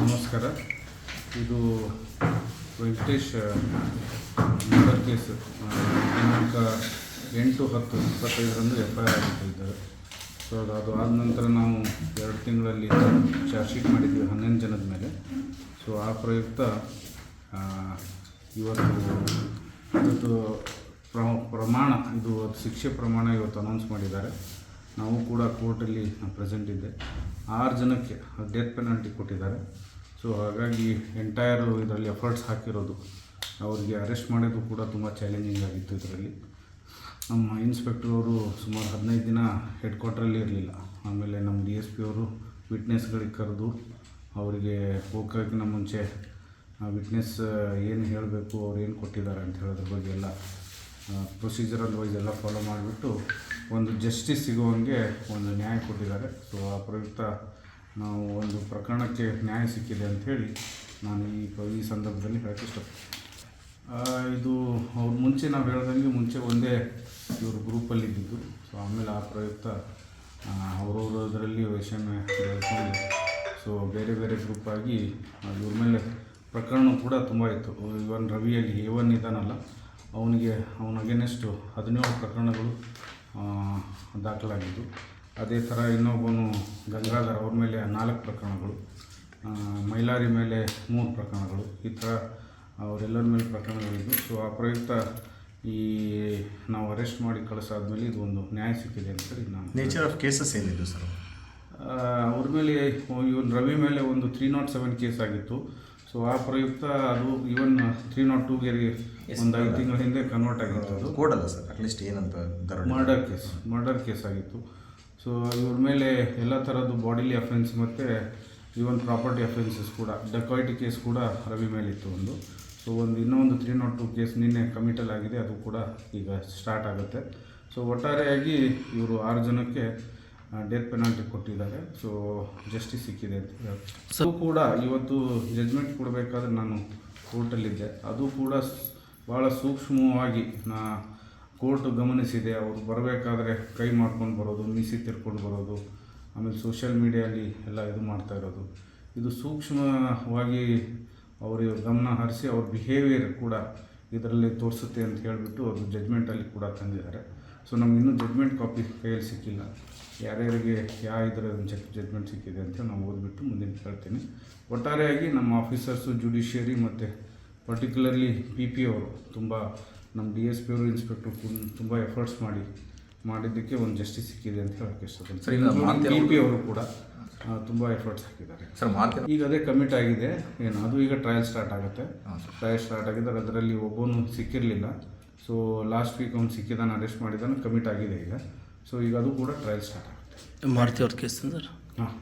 ನಮಸ್ಕಾರ. ಇದು Venkatesh murder case ದಿನಾಂಕ 8/10/25 FIR ಆಗಿದ್ದಾರೆ. ಸೊ ಅದು ಆದ ನಂತರ ನಾವು 2 ತಿಂಗಳಲ್ಲಿ ಚಾರ್ಜ್ ಶೀಟ್ ಮಾಡಿದ್ವಿ 11 ಜನದ ಮೇಲೆ. ಸೊ ಆ ಪ್ರಯುಕ್ತ ಇವತ್ತು ಪ್ರಮಾಣ ಇದು ಶಿಕ್ಷೆ ಪ್ರಮಾಣ ಇವತ್ತು ಅನೌನ್ಸ್ ಮಾಡಿದ್ದಾರೆ. ನಾವು ಕೂಡ ಕೋರ್ಟಲ್ಲಿ ಪ್ರೆಸೆಂಟ್ ಇದ್ದೆ. 6 ಜನಕ್ಕೆ ಡೆತ್ ಪೆನಾಲ್ಟಿ ಕೊಟ್ಟಿದ್ದಾರೆ. ಸೊ ಹಾಗಾಗಿ ಎಂಟೈರ್ ಇದರಲ್ಲಿ ಎಫರ್ಟ್ಸ್ ಹಾಕಿರೋದು, ಅವರಿಗೆ ಅರೆಸ್ಟ್ ಮಾಡೋದು ಕೂಡ ತುಂಬ ಚಾಲೆಂಜಿಂಗ್ ಆಗಿತ್ತು. ಇದರಲ್ಲಿ ನಮ್ಮ ಇನ್ಸ್ಪೆಕ್ಟರ್ ಅವರು ಸುಮಾರು 15 ದಿನ ಹೆಡ್ ಕ್ವಾರ್ಟ್ರಲ್ಲಿ ಇರಲಿಲ್ಲ. ಆಮೇಲೆ ನಮ್ಮ DSP ಅವರು ವಿಟ್ನೆಸ್ಗಳಿಗೆ ಕರೆದು ಅವರಿಗೆ ಹೋಗೋಕ್ಕಿಂತ ಮುಂಚೆ ವಿಟ್ನೆಸ್ ಏನು ಹೇಳಬೇಕು, ಅವ್ರು ಏನು ಕೊಟ್ಟಿದ್ದಾರೆ ಅಂತ ಹೇಳೋದ್ರ ಬಗ್ಗೆ ಎಲ್ಲ ಪ್ರೊಸೀಜರಲ್ ವೈಸ್ ಎಲ್ಲ ಫಾಲೋ ಮಾಡಿಬಿಟ್ಟು ಒಂದು ಜಸ್ಟಿಸ್ ಸಿಗುವಂಗೆ ಒಂದು ನ್ಯಾಯ ಕೊಟ್ಟಿದ್ದಾರೆ. ಸೊ ಆ ಪ್ರಯುಕ್ತ ನಾವು ಒಂದು ಪ್ರಕರಣಕ್ಕೆ ನ್ಯಾಯ ಸಿಕ್ಕಿದೆ ಅಂಥೇಳಿ ನಾನು ಈ ಸಂದರ್ಭದಲ್ಲಿ ಹೇಳಕ್ಕೆ ಇಷ್ಟಪಡ್ತೀನಿ. ಇದು ಅವ್ರು ಮುಂಚೆ ನಾವು ಹೇಳ್ದಂಗೆ ಮುಂಚೆ ಒಂದೇ ಇವರು ಗ್ರೂಪಲ್ಲಿ ಇದ್ದಿದ್ದು. ಸೊ ಆಮೇಲೆ ಆ ಪ್ರಯುಕ್ತ ಅವರವರದರಲ್ಲಿ ವೈಷಮ್ಯ ಬೆಳೆಸ್ಕೊಂಡು ಸೊ ಬೇರೆ ಬೇರೆ ಗ್ರೂಪಾಗಿ ಇವ್ರ ಮೇಲೆ ಪ್ರಕರಣ ಕೂಡ ತುಂಬ ಇತ್ತು. ಇವನ್ ರವಿಯಲ್ಲಿ A1 ಇದ್ದಾನಲ್ಲ, ಅವನ ಅಗೇನೆಸ್ಟು 17 ಪ್ರಕರಣಗಳು ದಾಖಲಾಗಿದ್ದು. ಅದೇ ಥರ ಇನ್ನೊಬ್ಬನು ಗಂಗಾಧರ್, ಅವ್ರ ಮೇಲೆ 4 ಪ್ರಕರಣಗಳು, ಮೈಲಾರಿ ಮೇಲೆ 3 ಪ್ರಕರಣಗಳು, ಈ ಥರ ಅವರೆಲ್ಲರ ಮೇಲೆ ಪ್ರಕರಣಗಳಿದ್ದು. ಸೊ ಆ ಪ್ರಯುಕ್ತ ನಾವು ಅರೆಸ್ಟ್ ಮಾಡಿ ಕಳಿಸಾದ್ಮೇಲೆ ಇದು ಒಂದು ನ್ಯಾಯ ಸಿಕ್ಕಿದೆ ಅಂತೇಳಿ ನಾನು. ನೇಚರ್ ಆಫ್ ಕೇಸಸ್ ಏನಿದ್ದು ಸರ್? ಅವ್ರ ಮೇಲೆ ಇವನ್ ರವಿ ಮೇಲೆ ಒಂದು 307 ಕೇಸ್ ಆಗಿತ್ತು. ಸೊ ಆ ಪ್ರಯುಕ್ತ ಅದು ಇವನ್ 302ಗೆ ಒಂದು 5 ತಿಂಗಳ ಹಿಂದೆ ಕನ್ವರ್ಟ್ ಆಗಿತ್ತು. ಅದು ಕೋಡಲ್ಲ ಸರ್, ಅಟ್ಲೀಸ್ಟ್ ಏನಂತ ಮರ್ಡರ್ ಕೇಸ್ ಆಗಿತ್ತು. ಸೊ ಇವ್ರ ಮೇಲೆ ಎಲ್ಲ ಥರದ್ದು ಬಾಡಿಲಿ ಅಫೆನ್ಸ್ ಮತ್ತು ಇವನ್ ಪ್ರಾಪರ್ಟಿ ಅಫೆನ್ಸಸ್ ಕೂಡ, ಡಕಾಯಿಟಿ ಕೇಸ್ ಕೂಡ ರವಿ ಮೇಲಿತ್ತು ಒಂದು. ಸೊ ಇನ್ನೊಂದು 302 ಕೇಸ್ ನಿನ್ನೆ ಕಮಿಟಲ್ ಆಗಿದೆ, ಅದು ಕೂಡ ಈಗ ಸ್ಟಾರ್ಟ್ ಆಗುತ್ತೆ. ಸೊ ಒಟ್ಟಾರೆಯಾಗಿ ಇವರು 6 ಜನಕ್ಕೆ ಡೆತ್ ಪೆನಾಲ್ಟಿ ಕೊಟ್ಟಿದ್ದಾರೆ. ಸೊ ಜಸ್ಟಿಸ್ ಸಿಕ್ಕಿದೆ ಅಂತ ಹೇಳ್ತಾರೆ. ಸೊ ಕೂಡ ಇವತ್ತು ಜಜ್ಮೆಂಟ್ ಕೊಡಬೇಕಾದ್ರೆ ನಾನು ಕೋರ್ಟಲ್ಲಿದ್ದೆ. ಅದು ಕೂಡ ಭಾಳ ಸೂಕ್ಷ್ಮವಾಗಿ ಕೋರ್ಟ್ ಗಮನಿಸಿದೆ. ಅವರು ಬರಬೇಕಾದ್ರೆ ಕೈ ಮಾಡ್ಕೊಂಡು ಬರೋದು, ಮೀಸಿ ತಿರ್ಕೊಂಡು ಬರೋದು, ಆಮೇಲೆ ಸೋಷಿಯಲ್ ಮೀಡಿಯಲ್ಲಿ ಎಲ್ಲ ಇದು ಮಾಡ್ತಾ ಇರೋದು, ಇದು ಸೂಕ್ಷ್ಮವಾಗಿ ಅವರಿಗೆ ಗಮನ ಹರಿಸಿ ಅವ್ರ ಬಿಹೇವಿಯರ್ ಕೂಡ ಇದರಲ್ಲಿ ತೋರಿಸುತ್ತೆ ಅಂತ ಹೇಳಿಬಿಟ್ಟು ಅವರು ಜಜ್ಮೆಂಟಲ್ಲಿ ಕೂಡ ತಂದಿದ್ದಾರೆ. ಸೊ ನಮ್ಗೆ ಇನ್ನೂ ಜಜ್ಮೆಂಟ್ ಕಾಪಿ ಕೈಯಲ್ಲಿ ಸಿಕ್ಕಿಲ್ಲ. ಯಾರ್ಯಾರಿಗೆ ಇದರ ಜಜ್ಮೆಂಟ್ ಸಿಕ್ಕಿದೆ ಅಂತ ನಾವು ಓದಿಬಿಟ್ಟು ಮುಂದಿನ ಹೇಳ್ತೀನಿ. ಒಟ್ಟಾರೆಯಾಗಿ ನಮ್ಮ ಆಫೀಸರ್ಸು, ಜುಡಿಷಿಯರಿ ಮತ್ತು ಪರ್ಟಿಕ್ಯುಲರ್ಲಿ PP ಅವರು ತುಂಬ, ನಮ್ಮ DSP ಅವರು, ಇನ್ಸ್ಪೆಕ್ಟರ್ ತುಂಬ ಎಫರ್ಟ್ಸ್ ಮಾಡಿದ್ದಕ್ಕೆ ಒಂದು ಜಸ್ಟಿಸ್ ಸಿಕ್ಕಿದೆ ಅಂತ ಹೇಳೋಕ್ಕೆ ಇಷ್ಟಪಡ್ತೀನಿ. PP ಅವರು ಕೂಡ ತುಂಬ ಎಫರ್ಟ್ಸ್ ಹಾಕಿದ್ದಾರೆ ಸರ್. ಈಗ ಅದೇ ಕಮಿಟ್ ಆಗಿದೆ ಏನು, ಅದು ಈಗ ಟ್ರಯಲ್ ಸ್ಟಾರ್ಟ್ ಆಗುತ್ತೆ. ಟ್ರಯಲ್ ಸ್ಟಾರ್ಟ್ ಆಗಿದ್ದಾರೆ. ಅದರಲ್ಲಿ ಒಬ್ಬನು ಸಿಕ್ಕಿರಲಿಲ್ಲ. ಸೊ ಲಾಸ್ಟ್ ವೀಕ್ ಅವ್ನು ಸಿಕ್ಕಿದ್ದಾನೆ, ಅರೆಸ್ಟ್ ಮಾಡಿದ್ದಾನೆ, ಕಮಿಟ್ ಆಗಿದೆ ಈಗ. ಸೊ ಈಗ ಅದು ಕೂಡ ಟ್ರಯಲ್ ಸ್ಟಾರ್ಟ್ ಆಗುತ್ತೆ. ಮಾರುತಿ ಅವ್ರ ಕೇಸ್ ಸರ್. ಹಾಂ.